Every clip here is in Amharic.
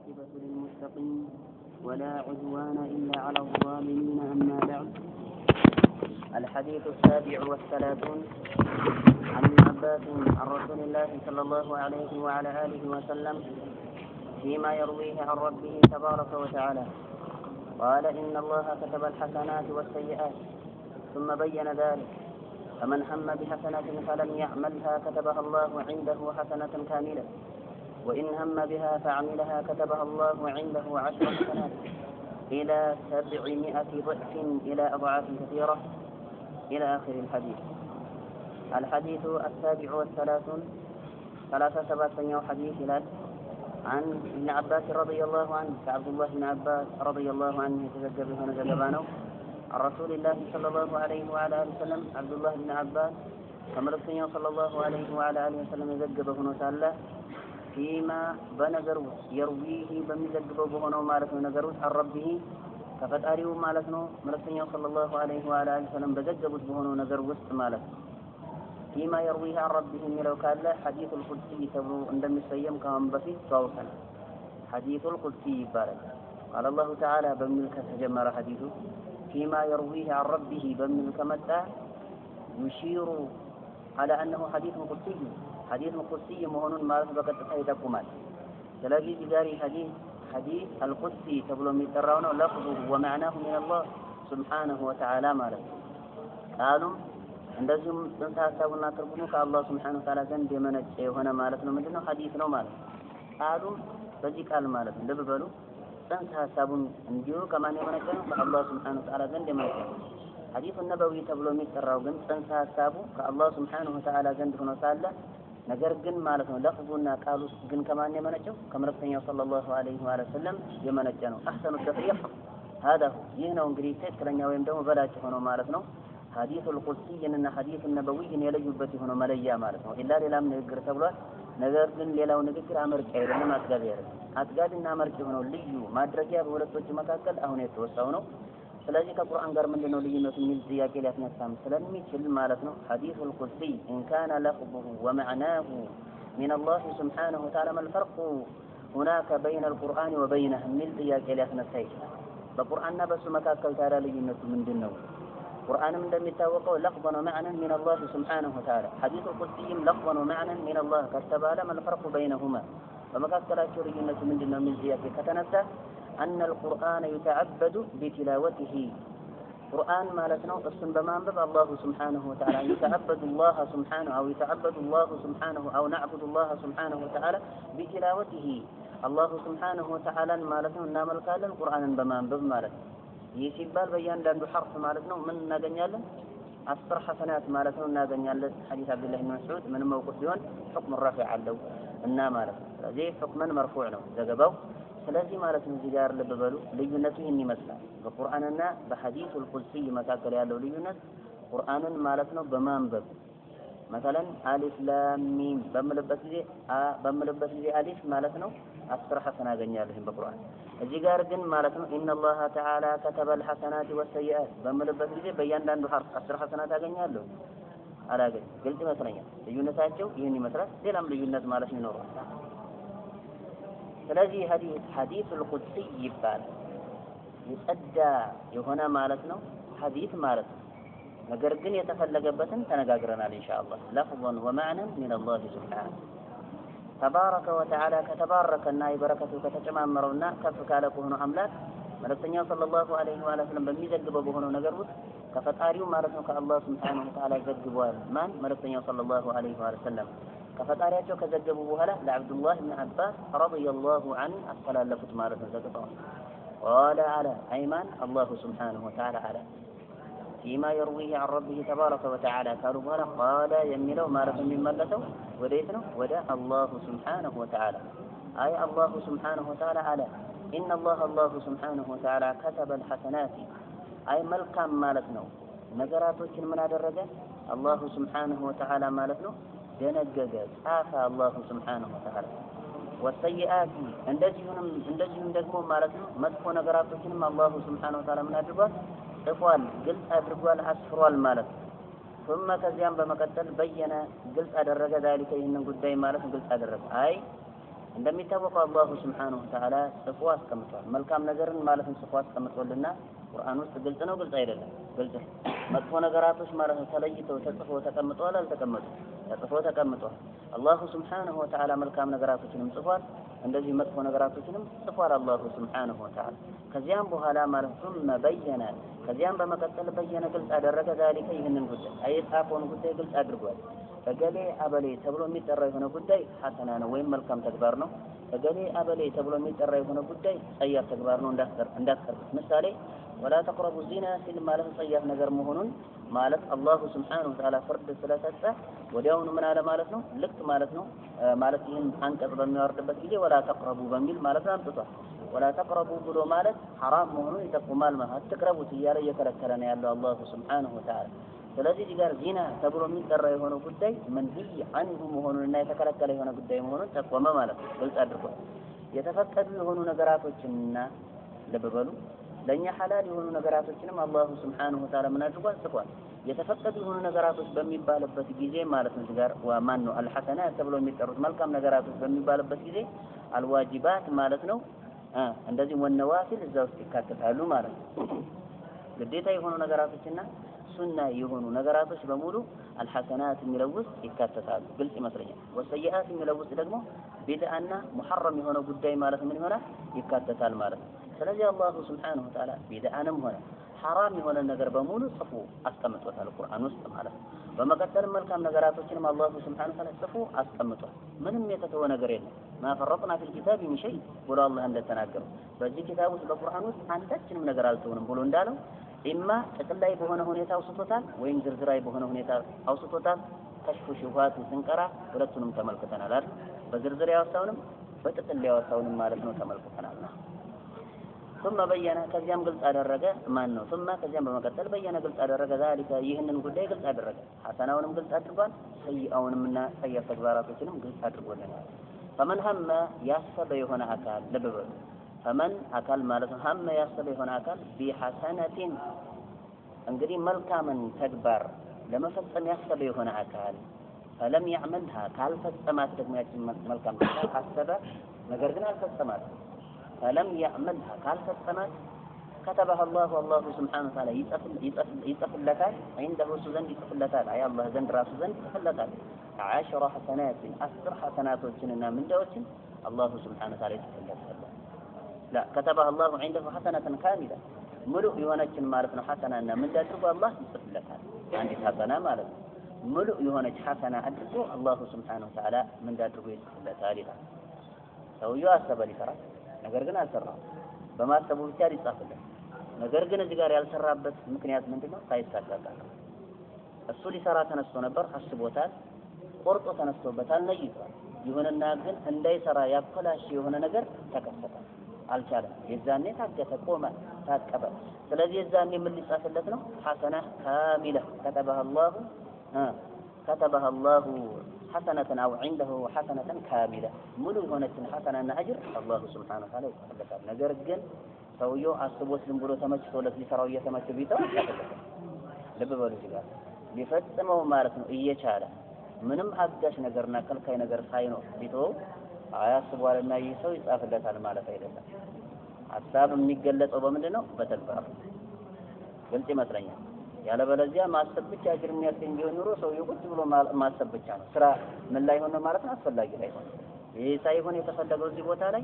والعاقبة للمتقين ولا عدوان إلا على الظالمين. أما بعد، الحديث 37 عن ابن عباس عن رسول الله صلى الله عليه وعلى آله وسلم فيما يرويه عن ربه تبارك وتعالى قال: إن الله كتب الحسنات والسيئات ثم بين ذلك، فمن هم بحسنة فلم يعملها كتبها الله عنده حسنة كاملة، وإن هم بها فعملها كتبها الله عنده 10 حسنات إلى 700 ضعف إلى أضعاف كثيرة إلى آخر الحديث. الحديث 37 حديث عن ابن عباس رضي الله عنه، عبد الله بن عباس رضي الله عنه يتذكر هنا زلبانه عن رسول الله صلى الله عليه وعلى آله وسلم. عبد الله بن عباس كملكتني صلى الله عليه وعلى آله وسلم يذكر هنا تعالى فيما بنجروا يرويه بمذكر بهنا مالتنا نجروا عن ربه كفتاريو مالتنا ملكتني صلى الله عليه وعلى آله وسلم بذكر بهنا نجر وسط مالت فيما يرويه عن ربه لو كان حديث القدسي تبرو عندما يسيم كمان بسيط صوتا حديث القدسي بارك قال الله تعالى بملك تجمر حديثه فيما يرويه عن ربه بملك متى يشير على أنه حديث قدسي مهون ما سبقت تقومات تلاقي بجاري حديث القدسي تبلو ميتراون لفظه ومعناه من الله سبحانه وتعالى مالك قالوا እንደዚሁም ጽንሰ ሐሳቡና ትርጉሙ ከአላህ Subhanahu Wa Ta'ala ዘንድ የመነጨ የሆነ ማለት ነው። ምንድነው? ሐዲስ ነው ማለት ቃሉም በዚህ ቃል ማለት ነው። ልብ በሉ ጽንሰ ሐሳቡን እንዲሁ ከማን የመነጨ ነው? ከአላህ Subhanahu Wa Ta'ala ዘንድ የመነጨ ነው። ሐዲሱ ነበዊ ተብሎ የሚጠራው ግን ጽንሰ ሐሳቡ ከአላህ Subhanahu Wa Ta'ala ዘንድ ሆኖ ሳለ ነገር ግን ማለት ነው ለፍዙና ቃሉ ግን ከማን የመነጨው? ከመልእክተኛው ሰለላሁ ዐለይሂ ወሰለም የመነጨ ነው። አህሰኑ ተፍሪቅ هذا ይህ ነው እንግዲህ ትክክለኛ ወይም ደግሞ በላጭ ሆኖ ማለት ነው حديث القدسي እና حديث النبوي የለዩበት ሆኖ መለያ ማለት ነው። ኢላ ሌላም ንግግር ተብሏል። ነገር ግን ሌላው ንግግር አመርቂ አይደለም፣ አጥጋቢና አመርቂ ሆኖ ልዩ ማድረጊያ በሁለቶች መካከል አሁን የተወሳው ነው። ስለዚህ ከቁርአን ጋር ምንድነው ልዩነቱ የሚል ጥያቄ ሊያስነሳም ስለሚችል ማለት ነው حديث القدسي إن كان لفظه ومعناه من الله سبحانه وتعالى ما الفرق هناك بين القرآن وبينه የሚል ጥያቄ ሊያስነሳ ይችላል። በቁርአንና በሱ መካከል ታዲያ ልዩነቱ ምንድነው? القرآن من دم يتوقع لفظا ومعنى من الله سبحانه وتعالى حديث القدسي لفظا ومعنى من الله كتبال ما الفرق بينهما ومكاكلا شرينة من دم من زيادة كتنسى أن القرآن يتعبد بتلاوته قرآن ما لتنو السن بمان بب الله سبحانه وتعالى يتعبد الله سبحانه أو يتعبد الله سبحانه أو نعبد الله سبحانه وتعالى بتلاوته الله سبحانه وتعالى ما لتنو نام الكالن القرآن بمان بب ما لتنو ይህ ሲባል በእያንዳንዱ ሐርፍ ማለት ነው ምን እናገኛለን? 10 ሐሰናት ማለት ነው እናገኛለን። ሐዲስ አብዱላህ ኢብኑ መስዑድ ምንም መውቁፍ ቢሆን ሁክም ረፊዕ አለው እና ማለት ነው። ስለዚህ ሁክመን መርፉዕ ነው ዘገባው። ስለዚህ ማለት ነው እዚህ ጋር ልብ በሉ ልዩነቱ ይህን ይመስላል። በቁርአንና በሐዲሱል ቁድሲ መካከል ያለው ልዩነት ቁርአንን ማለት ነው በማንበብ مثلا አሊፍ ላም ሚም በምልበት ጊዜ አሊፍ ማለት ነው 10 ሐሰና አገኛለሁ በቁርአን። እዚህ ጋር ግን ማለት ነው ኢነላህ ተዓላ ከተበል ሐሰናት ወሰይአት በምልበት ጊዜ በእያንዳንዱ ሐርፍ 10 ሐሰናት አገኛለሁ አላገኝ። ግልጽ ይመስለኛል። ልዩነታቸው ይህን ይመስላል። ሌላም ልዩነት ማለት ይኖራል። ስለዚህ ሐዲሱል ቁድሲ ይባላል። ይጸዳ የሆነ ማለት ነው ሐዲስ ማለት ነው። ነገር ግን የተፈለገበትን ተነጋግረናል ኢንሻአላህ لفظا ومعنى من الله سبحانه تبارك وتعالى ከተባረከና ይበረከቱ ከተጨማመረውና ከፍ ካለ ሆኖ አምላክ መልእክተኛው ሰለላሁ ዐለይሂ ወሰለም በሚዘግበው በሆነው ነገር ውስጥ ከፈጣሪው ማለት ነው ከአላህ Subhanahu Wa Ta'ala ዘግቧል። ማን? መልእክተኛው ሰለላሁ ዐለይሂ ወሰለም ከፈጣሪያቸው ከዘገቡ በኋላ ለአብዱላህ ኢብኑ አባስ ረዲየላሁ ዐንሁ አስተላለፉት ማለት ነው ዘግበዋል። قال على أيمان الله سبحانه وتعالى على فيما يرويه عن ربه تبارك وتعالى قال يميلو ما رفع من ملته وديتنا ودا الله سبحانه وتعالى أي الله سبحانه وتعالى على إن الله سبحانه وتعالى كتب الحسنات أي ملكا مالتنا نجراتك من هذا الرجال الله سبحانه وتعالى مالتنا دنجج آفى الله سبحانه وتعالى والسيئات እንደዚሁም ደግሞ مالتنا مدفو نجراتك الله سبحانه وتعالى من هذا ጥፏል ግልጽ አድርጓል አስፍሯል ማለት ثم ከዚያም በመቀጠል በየነ ግልጽ አደረገ ذلك ይህንን ጉዳይ ማለት ግልጽ አደረገ አይ እንደሚታወቀው አላሁ ስብሓነሁ ወተዓላ ጽፎ አስቀምጧል። መልካም ነገርን ማለትም ጽፎ አስቀምጦልና ቁርአን ውስጥ ግልጽ ነው ግልጽ አይደለም? ግልጽ ነው። መጥፎ ነገራቶች ማለት ነው ተለይተው ተጽፎ ተቀምጠዋል አልተቀመጡም? ተጽፎ ተቀምጠዋል። አላሁ ስብሓነሁ ወተዓላ መልካም ነገራቶችንም ጽፏል፣ እንደዚህ መጥፎ ነገራቶችንም ጽፏል አላሁ ስብሓነሁ ወተዓላ። ከዚያም በኋላ ማለት ثم በየነ ከዚያም በመቀጠል በየነ ግልጽ አደረገ ዛሊከ ይህንን ጉዳይ የጻፈውን ጉዳይ ግልጽ አድርጓል። እገሌ አበሌ ተብሎ የሚጠራ የሆነ ጉዳይ ሐሰና ነው ወይም መልካም ተግባር ነው። እገሌ አበሌ ተብሎ የሚጠራ የሆነ ጉዳይ ጸያፍ ተግባር ነው እንዳትቀርቡት። ምሳሌ ወላ ተቅረቡ ዚና ሲል ማለት ጸያፍ ነገር መሆኑን ማለት አላሁ ስብሓነሁ ወተዓላ ፍርድ ስለሰጠ ወዲያውኑ ምን አለ ማለት ነው? ልክ ማለት ነው ማለት ይህን አንቀጽ በሚያወርድበት ጊዜ ወላ ተቅረቡ በሚል ማለት አምጥቷል። ወላ ተቅረቡ ብሎ ማለት ሐራም መሆኑን ይጠቁማል። ማለት አትቅረቡት እያለ እየከለከለ ነው ያለው አላሁ ስብሓነሁ ወተዓላ። ስለዚህ እዚህ ጋር ዚና ተብሎ የሚጠራ የሆነ ጉዳይ መንሂይ አንሁ መሆኑንና የተከለከለ የሆነ ጉዳይ መሆኑን ጠቆመ ማለት ነው። ግልጽ አድርጓል። የተፈቀዱ የሆኑ ነገራቶችንና ልብ በሉ ለእኛ ሐላል የሆኑ ነገራቶችንም አላሁ ስብሓነሁ ወተዓላ ምን አድርጓል? ጽፏል። የተፈቀዱ የሆኑ ነገራቶች በሚባልበት ጊዜ ማለት ነው እዚህ ጋር ማን ነው አልሐሰናት ተብሎ የሚጠሩት መልካም ነገራቶች በሚባልበት ጊዜ አልዋጅባት ማለት ነው እንደዚህ ወነዋፊል እዛ ውስጥ ይካተታሉ ማለት ነው። ግዴታ የሆኑ ነገራቶችና ሱና የሆኑ ነገራቶች በሙሉ አልሐሰናት የሚለው ውስጥ ይካተታሉ። ግልጽ ይመስለኛል። ወሰይአት የሚለው ውስጥ ደግሞ ቢድዓና ሙሐረም የሆነ ጉዳይ ማለት ምን ይሆናል? ይካተታል ማለት ነው። ስለዚህ አላሁ ስብሓነሁ ወተዓላ ቢድዓንም ሆነ ሐራም የሆነ ነገር በሙሉ ጽፎ አስቀምጦታል ቁርአን ውስጥ ማለት ነው። በመቀጠልም መልካም ነገራቶችንም አላሁ ስብሓነሁ ወተዓላ ጽፎ አስቀምጧል። ምንም የተተወ ነገር የለም። ማ ፈረጥና ፊል ኪታቢ ሚን ሸይ ብሎ አላህ እንደተናገረው በዚህ ኪታብ ውስጥ በቁርአን ውስጥ አንዳችንም ነገር አልተውንም ብሎ እንዳለው ኢማ ጥቅላይ በሆነ ሁኔታ አውስቶታል ወይም ዝርዝራዊ በሆነ ሁኔታ አውስቶታል። ከሽፉ ሹብሃት ስንቀራ ሁለቱንም ተመልክተናል አይደል? በዝርዝር ያወጣውንም በጥቅል ያወጣውንም ማለት ነው ተመልክተናል። ثم በየነ ከዚያም ግልጽ አደረገ ማን ነው ثم ከዚያም በመቀጠል በየነ ግልጽ አደረገ ذلك ይህንን ጉዳይ ግልጽ አደረገ። ሐሰናውንም ግልጽ አድርጓል፣ ሰይአውንምና ሰይፍ ተግባራቶችንም ግልጽ አድርጎልናል። فمن هم ያሰበ የሆነ አካል ልብ በሉ ፈመን አካል ማለት ነው ሀመ ያሰበ የሆነ አካል ቢሐሰነቲን እንግዲህ መልካምን ተግባር ለመፈጸም ያሰበ የሆነ አካል ፈለም ያዕመልሃ ካልፈጸማት ደግሞ ያችን መልካም ተግባር አሰበ ነገር ግን አልፈጸማት ፈለም ያዕመልሃ ካልፈጸማት ከተበህ አላሁ ስብሓነሁ ወተዓላ ይጽፍለታል ዐንደሁ እሱ ዘንድ ይጽፍለታል አይ አላህ ዘንድ ራሱ ዘንድ ይጽፍለታል 10 ሐሰናትን 10 ሐሰናቶችንና ምንዳዎችን አላሁ ስብሓነሁ ወተዓላ ይጽፍለታል። لا كتبها الله عنده حسنة كاملة ملؤ يهونችን ማለት ነው ሐሰናና ምን አድርጎ አላህ ይጽፍለታል። አንዲት ሐሰና ማለት ነው ሙሉ የሆነች ሐሰና አድርጎ አላሁ ስብሓነሁ ወተዓላ ምን አድርጎ ይጽፍለታል ይላል። ሰውየው አሰበ ሊሰራ ነገር ግን አልሰራም። በማሰቡ ብቻ ሊጻፍለት ነገር ግን እዚህ ጋር ያልሰራበት ምክንያት ምንድነው? ሳይሳካለት እሱ ሊሰራ ተነስቶ ነበር፣ አስቦታል፣ ቆርጦ ተነስቶበታል፣ ነይቷል። ይሁንና ግን እንዳይሰራ ያፈላሽ የሆነ ነገር ተከሰተ። አልቻለም። የዛኔ ታገተ፣ ቆመ፣ ታቀበ። ስለዚህ የዛኔ ምን ሊጻፍለት ነው? ሐሰና ካሚላ ከተበህ አላሁ ሐሰነተን አው ዐንደሁ ሐሰነተን ካሚላ ሙሉ የሆነችን ሐሰናና አጅር አላሁ ስብሓነሁ ወተዓላ ይጽፍለታል። ነገር ግን ሰውየው አስቦት ዝም ብሎ ተመችቶለት ሊሰራው እየተመቸው ቢተው ይጻፍለታል። ልብ በሉ ይላል ሊፈጽመው ማለት ነው እየቻለ ምንም አጋሽ ነገርና ከልካይ ነገር ሳይኖር ቢተው አያስቧልና ይህ ሰው ይጻፍለታል ማለት አይደለም። ሐሳብ የሚገለጸው በምንድን ነው? በተግባር። ግልጽ ይመስለኛል። ያለበለዚያ ማሰብ ብቻ አጅር የሚያስገኝ ቢሆን ኑሮ ሰውየው ቁጭ ብሎ ማሰብ ብቻ ነው። ስራ ምን ላይ ሆነ ማለት ነው? አስፈላጊ ላይ ሆነ። ይሄ ሳይሆን የተፈለገው እዚህ ቦታ ላይ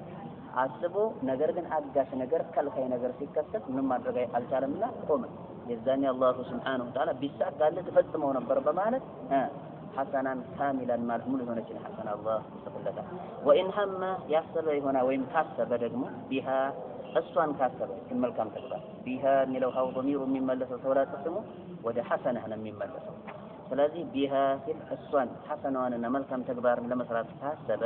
አስቦ ነገር ግን አጋሽ ነገር ከልካይ ነገር ሲከሰት ምንም ማድረግ አልቻለምና ቆመ። የዛኔ አላሁ ስብሓነሁ ወተዓላ ቢሳካለት ፈጽመው ነበር በማለት ሐሰናን ካሚላን ማለት ሙሉ የሆነችን ሐሰና አላህ ይጽፍለታል። ወኢን ሀመ ያሰበ የሆነ ወይም ካሰበ ደግሞ ቢሃ እሷን ካሰበ መልካም ተግባር ቢሃ የሚለው ሀው ضمير የሚመለሰው ተውላጠ ስሙ ወደ ሐሰና ነው የሚመለሰው። ስለዚህ ቢሃ ሲል እሷን ሐሰናዋንና መልካም ተግባርን ለመስራት ካሰበ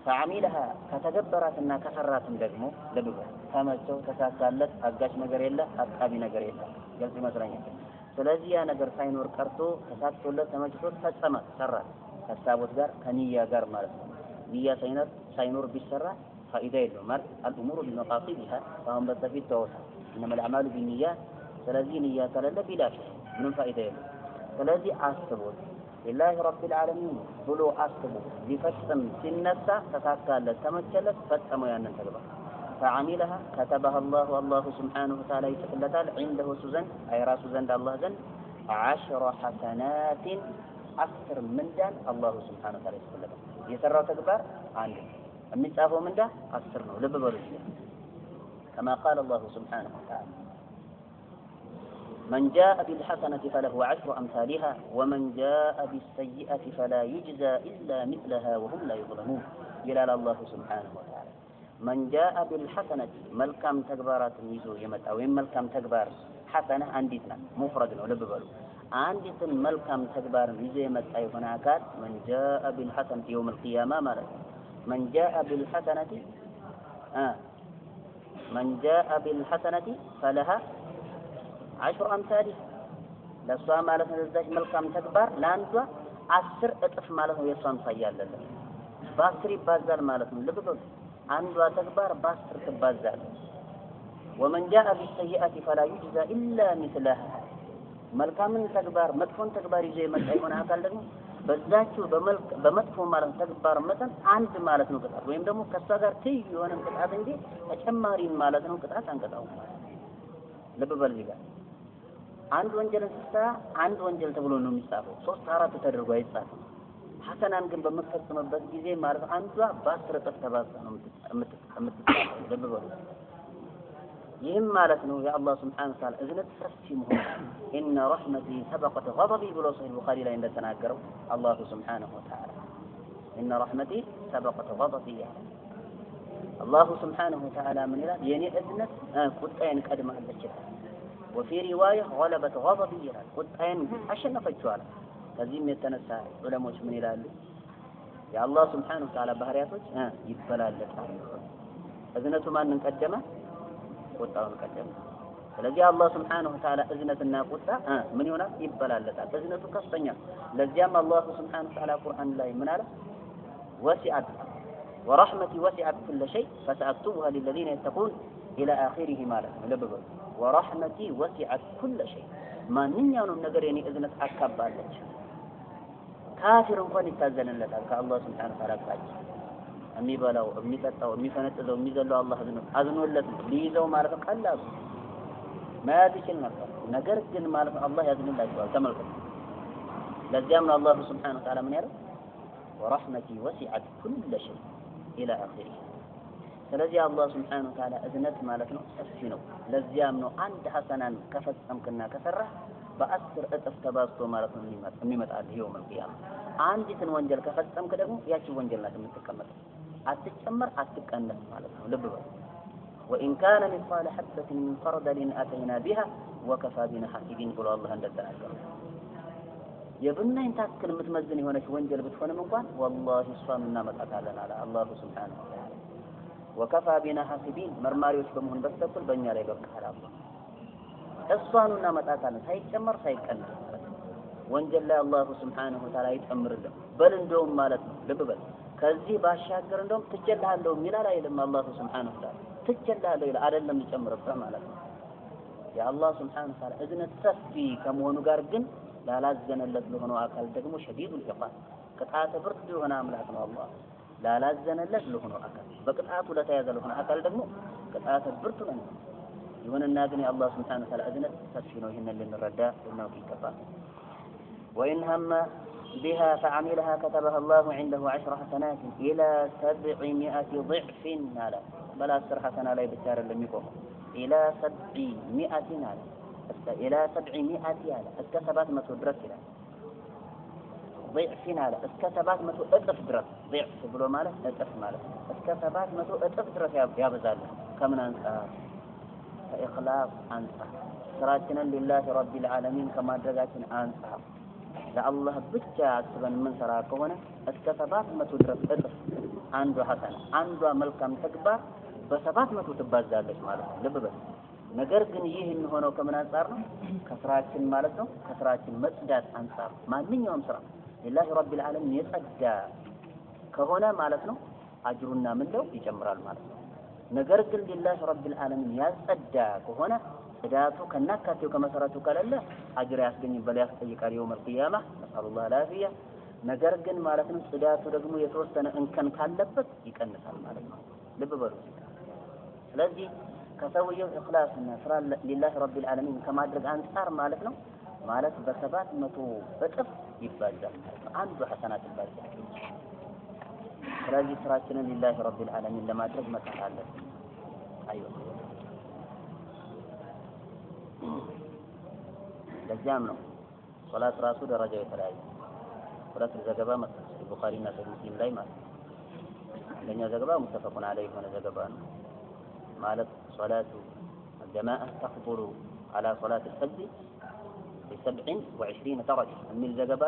ፈዓሚለሃ ከተገበራትና ከሰራትም ደግሞ ለብቻ ተመቸው ተሳካለት አጋጭ ነገር የለ አቃቢ ነገር የለ። ግልጽ ይመስለኛል። ስለዚህ ያ ነገር ሳይኖር ቀርቶ ተሳክቶለት ተመችቶት ፈጸመ ሰራ ከሀሳቦት ጋር ከንያ ጋር ማለት ነው። ንያ ሳይኖር ቢሰራ ፋይዳ የለውም ማለት الامور بمقاصدها فهم በፊት ተወሳ انما الاعمال بالنيات ስለዚህ ንያ ከሌለ ቢላሽ ምንም ፋይዳ የለውም። ስለዚህ አስቦት لله رب العالمين بلو أصله لفتم سنسا تتاكالت تمجلت فتموا يانن تقبر فعملها كتبها الله سبحانه وتعالى يتقلتال عنده سوزن أي راس سوزن الله زن 10 حسنات أكثر من دان الله سبحانه وتعالى يتقلتال يسرى تقبر عنده المتعفو من ده أكثرنا لببرو كما قال الله سبحانه وتعالى من جاء بالحسنة فله 10 أمثالها ومن جاء بالسيئة فلا يجزى إلا مثلها وهم لا يظلمون جلال الله سبحانه وتعالى من جاء بالحسنة ملكم تكبارات ميزو يمت أو ملكم تكبار حسنة عندنا مفرد ولببلو عندنا ملكم تكبار ميزو يمت أي هناك من جاء بالحسنة يوم القيامة مالك من جاء بالحسنة من جاء بالحسنة فلها 10 أمثالها لسوا مالتنا لذلك ملكم تكبار لانتوا 10 እጥፍ ማለት ነው የሷን ሳያለለ በ10 ይባዛል ማለት ነው ልብበሉ አንዷ ተግባር በ10 ትባዛለች ومن جاء بالسيئة فلا يجزى إلا مثلها መልካምን ተግባር መጥፎን ተግባር ይዞ የመጣ ይሆን አካል ደግሞ በዛችሁ በመጥፎ ማለት ተግባር መጠን አንድ ማለት ነው ቅጣት ወይም ደግሞ ከሷ ጋር ትይ የሆነ ቅጣት እንጂ ተጨማሪ ማለት ነው ቅጣት አንቀጣው ልብበሉ ይላል አንድ ወንጀል ሲሰራ አንድ ወንጀል ተብሎ ነው የሚጻፈው 3 4 ተደርጎ አይጻፍም ሐሰናን ግን በመፈጸምበት ጊዜ ማለት አንዷ በ10 እጥፍ ተባዛ ነው የምትጻፈው ለበበሩ ይህም ማለት ነው የአላህ Subhanahu Wa Ta'ala እዝነት ሰፊ መሆኑ إن رحمتي سبقت غضبي ብሎ ሰሂህ ቡኻሪ ላይ እንደተናገረው አላህ Subhanahu Wa Ta'ala إن رحمتي سبقت غضبي አላህ Subhanahu Wa Ta'ala ምን ይላል የኔ እዝነት ቁጣዬን ቀድማለች وفي رواية غلبت غضبي ይላል ቁጣዬን አሸነፈችው አለ ከዚህም የተነሳ ዑለሞች ምን ይላሉ የአላህ Subhanahu Wa Ta'ala ባህሪያቶች ይበላለጣሉ እዝነቱ ማንን ቀደመ ቁጣውን ቀደመ ስለዚህ አላህ Subhanahu Wa Ta'ala እዝነትና ቁጣ ምን ይሆናል ይበላለጣል እዝነቱ ከፍተኛ ለዚያም አላህ Subhanahu Wa Ta'ala ቁርአን ላይ ምን አለ وسعت ورحمتي وسعت كل شيء فسأكتبها للذين يتقون إلى آخره ማለት ነው ለበበ ورحمتي وسعت كل شيء ማንኛውንም ነገር የኔ እዝነት አካባለች ካፊር እንኳን ይታዘንለታል ከአላህ Subhanahu Wa Ta'ala ጋር የሚበላው የሚጠጣው የሚፈነጥዘው የሚዘለው አላህ አዝኖለት ሊይዘው ማለት ቀላል ማያዝ ይችል ነበር ነገር ግን ማለት አላህ ያዝንላቸዋል ተመልከቱ ለዚያም ነው አላህ Subhanahu Wa Ta'ala ምን ያለው ورحمتي وسعت كل شيء إلى آخره ስለዚህ አላህ Subhanahu Wa Ta'ala እዝነት ማለት ነው ሰፊ ነው ለዚያም ነው አንድ ሐሰናን ከፈጸምክና ከሰራ በ10 እጥፍ ተባዝቶ ማለት ነው የሚመጣል يوم القيامة አንዲትን ወንጀል ከፈጸምክ ደግሞ ያቺ ወንጀል ናት የምትቀመጠው አትጨመር አትቀነስ ማለት ነው ልብ በል وإن كان مثقال حبة من خردل أتينا بها وكفى بنا حاسبين ብሎ አላህ እንደተናገረ የብናኝ ታክል የምትመዝን የሆነች ወንጀል ብትሆንም እንኳን والله እሷን እናመጣታለን አለ አላህ Subhanahu Wa Ta'ala وكفى بنا حاسبين መርማሪዎች በመሆን በስተኩል በእኛ ላይ በቃል አላህ እሷን እናመጣታለን ሳይጨመር ሳይቀነስ ወንጀል ላይ አላህ Subhanahu Wa Ta'ala ይጨምርልን በል እንደውም ማለት ነው ልብ በል ከዚህ ባሻገር እንደውም ትጀልሃለሁ ይላል አይልም አላህ Subhanahu Wa Ta'ala ትጀልሃለሁ ይላል አይደለም ይጨምርብህ ማለት ነው የአላህ Subhanahu Wa Ta'ala እዝነት ሰፊ ከመሆኑ ጋር ግን ላላዘነለት ለሆነው አካል ደግሞ ሸዲዱል ኢቃብ ቅጣት ብርቱ የሆነ አምላክ ነው አላህ ላላዘነለት ለሆነው አካል በቅጣቱ ለተያዘ ለሆነው አካል ደግሞ ቅጣት ብርቱ ነው ይሁንና ግን የአላህ Subhanahu Wa Ta'ala እዝነት ሰፊ ነው ይሄንን ልንረዳ ልናውቅ ይገባል وإن هم بها فعملها كتبها الله عنده 10 حسنات إلى 700 ضعف على بلا 10 حسنة لا يبتار لم يقوم إلى 700 على إلى 700 على الكسبات ما تدرك إلى ضعف على الكسبات ما تأطف درس ضعف بلو ماله أطف ماله الكسبات ما تأطف درس يا بزال كمن أنسى فإخلاص أنسى سراتنا لله رب العالمين كما درجاتنا أنسى ለአላህ ብቻ አስበን ምን ሰራ ከሆነ እስከ 700 ድረስ እጥፍ አንዷ ሐሰና አንዷ መልካም ተግባር በ700 ትባዛለች ማለት ነው ልብ በል ነገር ግን ይህ የሚሆነው ከምን አንፃር ነው ከስራችን ማለት ነው ከስራችን መጽዳት አንፃር ማንኛውም ስራ ለላህ ረብ العالمين የጸዳ ከሆነ ማለት ነው አጅሩና ምንለው ይጨምራል ማለት ነው ነገር ግን ለላህ ረብ العالمين ያጸዳ ከሆነ ጽዳቱ ከናካቴው ከመሰረቱ ከሌለ አጅር ያስገኝ በል ያስጠይቃል የውመል ቂያማ ነስአሉላህ አልዓፊያ። ነገር ግን ማለት ነው ጽዳቱ ደግሞ የተወሰነ እንከን ካለበት ይቀንሳል ማለት ነው። ልብ በሉ። ስለዚህ ከሰውየው ኢኽላስና ስራ ሊላሂ ረቢል ዓለሚን ከማድረግ አንጻር ማለት ነው ማለት በ700 እጥፍ ይባዛል አንዱ ሐሰናት ይባዛል። ስለዚህ ስራችንን ሊላሂ ረቢል ዓለሚን ለማድረግ መጣር አለብን። አይዋ ለዚያም ነው ሶላት ራሱ ደረጃው የተለያየ ሁለት ዘገባ መጣች ቡኻሪና ሙስሊም ላይ ማለት ነው። አንደኛው ዘገባ ሙተፈቁን ዐለይሂ የሆነ ዘገባ ነው ማለት ሶላቱ الجماعة تفضل على صلاة الفجر ب27 درجة من ዘገባ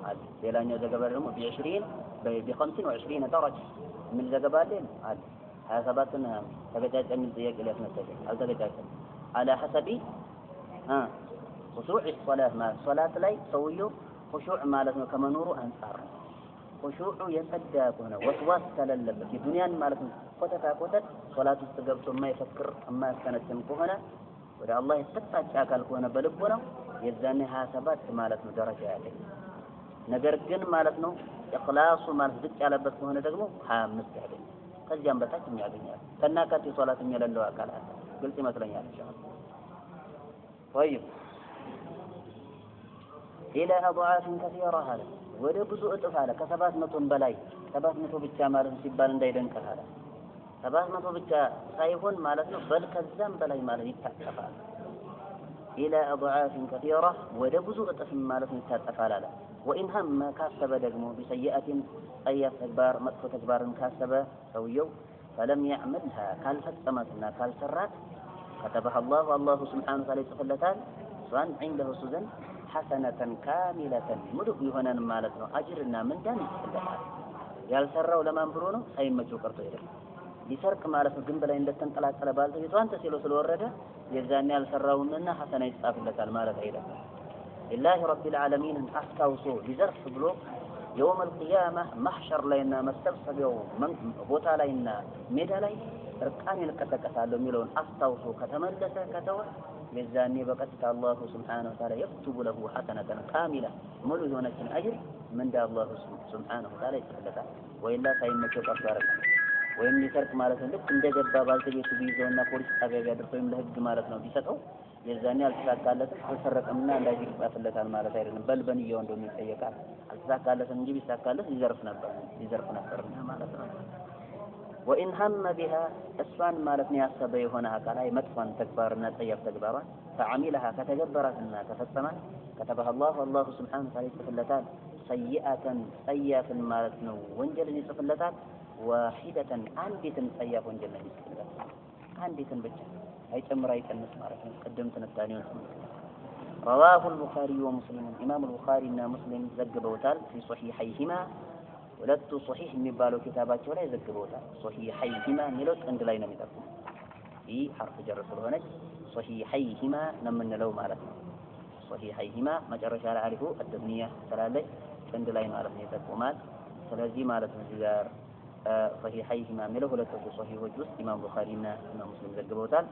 አለ ሌላኛው ዘገባ ደግሞ ب25 درجة من ዘገባ አለ 27ን ተገጫጨ የሚል ጥያቄ ሊያስነሳል አልተገጫጨም على حسب خشوع الصلاة ما صلاة ላይ ሰውየው خشوع ማለት ነው ከመኖሩ አንፃር خشوع የጸዳ ከሆነ ወስዋስ ከሌለበት የዱንያን ማለት ነው ኮተት ሶላት ውስጥ ገብቶ የማይፈክር የማያስተነትን ከሆነ ወደ አላህ የተጣጣ አካል ከሆነ በልቡ ነው የዛኔ 27 ማለት ነው ደረጃ ያለኝ። ነገር ግን ማለት ነው ኢኽላሱ ማለት ዝቅ ያለበት ከሆነ ደግሞ 25 ያገኝ። ከዚያም በታች ያገኛል። ከናካቴ ሶላት የሚያለለው አካል አለ። ግልጽ ይመስለኛል ኢንሻአላህ። طيب إلى أضعاف كثيرة هذا ወደ ብዙ እጥፍ አለ ከ700 በላይ 700 ብቻ ማለት ሲባል እንዳይደንቀህ አለ 700 ብቻ ሳይሆን ማለት ነው በል ከዛም በላይ ማለት ይታጠፋል። إلى أضعاف كثيرة ወደ ብዙ እጥፍ ማለት ይታጠፋል አለ። وإن هم ካሰበ ደግሞ بسيئة ጠያፍ ተግባር መጥፎ ተግባርን ካሰበ ሰውየው فلم يعملها ካልፈጸመትና ካልሰራት كتبها الله سبحانه وتعالى ይጽፍለታል እሷን عنده سوزن حسنة كاملة ሙሉ ይሆናል ማለት ነው። አጅርና ምንዳን ይጽፍለታል። ያልሰራው ለማን ብሎ ነው ሳይመቸው ቀርቶ ይላል። ሊሰርቅ ማለት ነው ግንብ ላይ እንደተንጠላጠለ ባልተቤቱ አንተ ሲሎ ስለወረደ የዛኔ ያልሰራውንና ሐሰና ይጻፍለታል ማለት አይደለም። ሊላሂ ረቢል ዓለሚን አስታውሶ ሊዘርፍ ብሎ የውመል ቂያማ ማህሸር ላይና መሰብሰቢያው ቦታ ላይና ሜዳ ላይ እርቃኔን እቀጠቀሳለሁ የሚለውን አስታውሶ ከተመለሰ ከተወ የዛኔ በቀጥታ አላሁ ስብሓነሁ ወተዓላ የክቱቡ ለሁ ሐሰነተን ካሚላ ሙሉ የሆነችን አጅር ምንዳ አላሁ ስብሓነሁ ወተዓላ ይጽፍለታል። ወይላ ሳይመቸው ቀርቶ ያደርጋል። ወይም ሊሰርቅ ማለት ነው ልክ እንደገባ ባልተቤቱ ቢይዘውና ፖሊስ ጣቢያ ቢያደርሰው ወይም ለህግ ማለት ነው ቢሰጠው የዛኔ አልተሳካለትም ተሰረቀምና እንዳይጅ ይጻፍለታል ማለት አይደለም። በልበንየው እንደውም ይጠየቃል። አልተሳካለትም እንጂ ቢሳካለት ይዘርፍ ነበርና ማለት ነው። وإن هم بها እሷን ማለት ነው ያሰበ የሆነ አካል አይ መጥፎን ተግባርና ጠያፍ ተግባሯን فعملها ከተገበራትና ከፈጸማት كتبها الله سبحانه وتعالى ይጽፍለታል سيئة ጠያፍን ማለት ነው ወንጀልን ይጽፍለታል واحدة አንዲትን ጠያፍ ወንጀል ነው ይጽፍለታል አንዲትን ብቻ አይጨምር አይቀንስ ማለት ነው። ቀደም ተነታኒውን رواه البخاري ومسلم إمام البخاري እና ሙስሊም ዘግበውታል في صحيحيهما ሁለቱ ሶሒህ የሚባለው ኪታባቸው ላይ ዘግበውታል። ሶሒሐይሂማ የሚለው ጥንድ ላይ ነው የሚጠቁመው። ይህ ሐርፍ ጀር ስለሆነች ሶሒሐይሂማ ነው የምንለው ማለት ነው። ሶሒሐይሂማ መጨረሻ ላይ አሊፉ አተስኒያ ስላለች ጥንድ ላይ ማለት ነው ይጠቁማል። ስለዚህ ማለት ነው እዚህ ጋር ሶሒሐይሂማ የሚለው ሁለቱ ሶሒሆች ውስጥ ኢማም ቡኻሪና ኢማም ሙስሊም ዘግበውታል።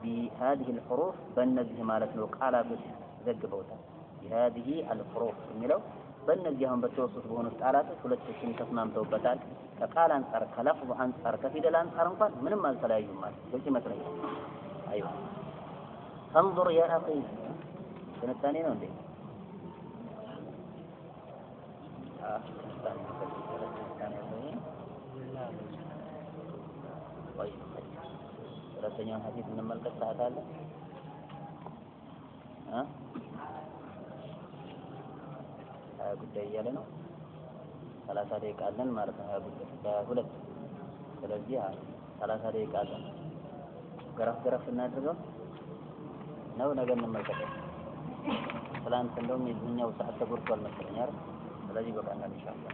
بهذه الحروف በእነዚህ ማለት ነው ቃላቶች ዘግበውታል። بهذه الحروف የሚለው በእነዚህ አሁን በተወሰኑት በሆኑት ቃላቶች ሁለቶችን ተስማምተውበታል። ከቃል አንፃር ከለፍዝ አንፃር ከፊደል አንፃር እንኳን ምንም አልተለያዩም ማለት ግልጽ ይመስለኛል። አይዋ انظر يا اخي ትንታኔ ነው እንዴ? ሁለተኛውን ሐዲስ እንመልከት። ሰዓት አለ ጉዳይ እያለ ነው 30 ደቂቃ አለን ማለት ነው። በሁለት ስለዚህ 30 ደቂቃ አለን። ገረፍ እናድርገው ነው ነገ እንመልከተው። ትላንት እንደውም የዚህኛው ሰዓት ተጎድቷል መሰለኝ አይደል? ስለዚህ በቃ ኢንሻአላህ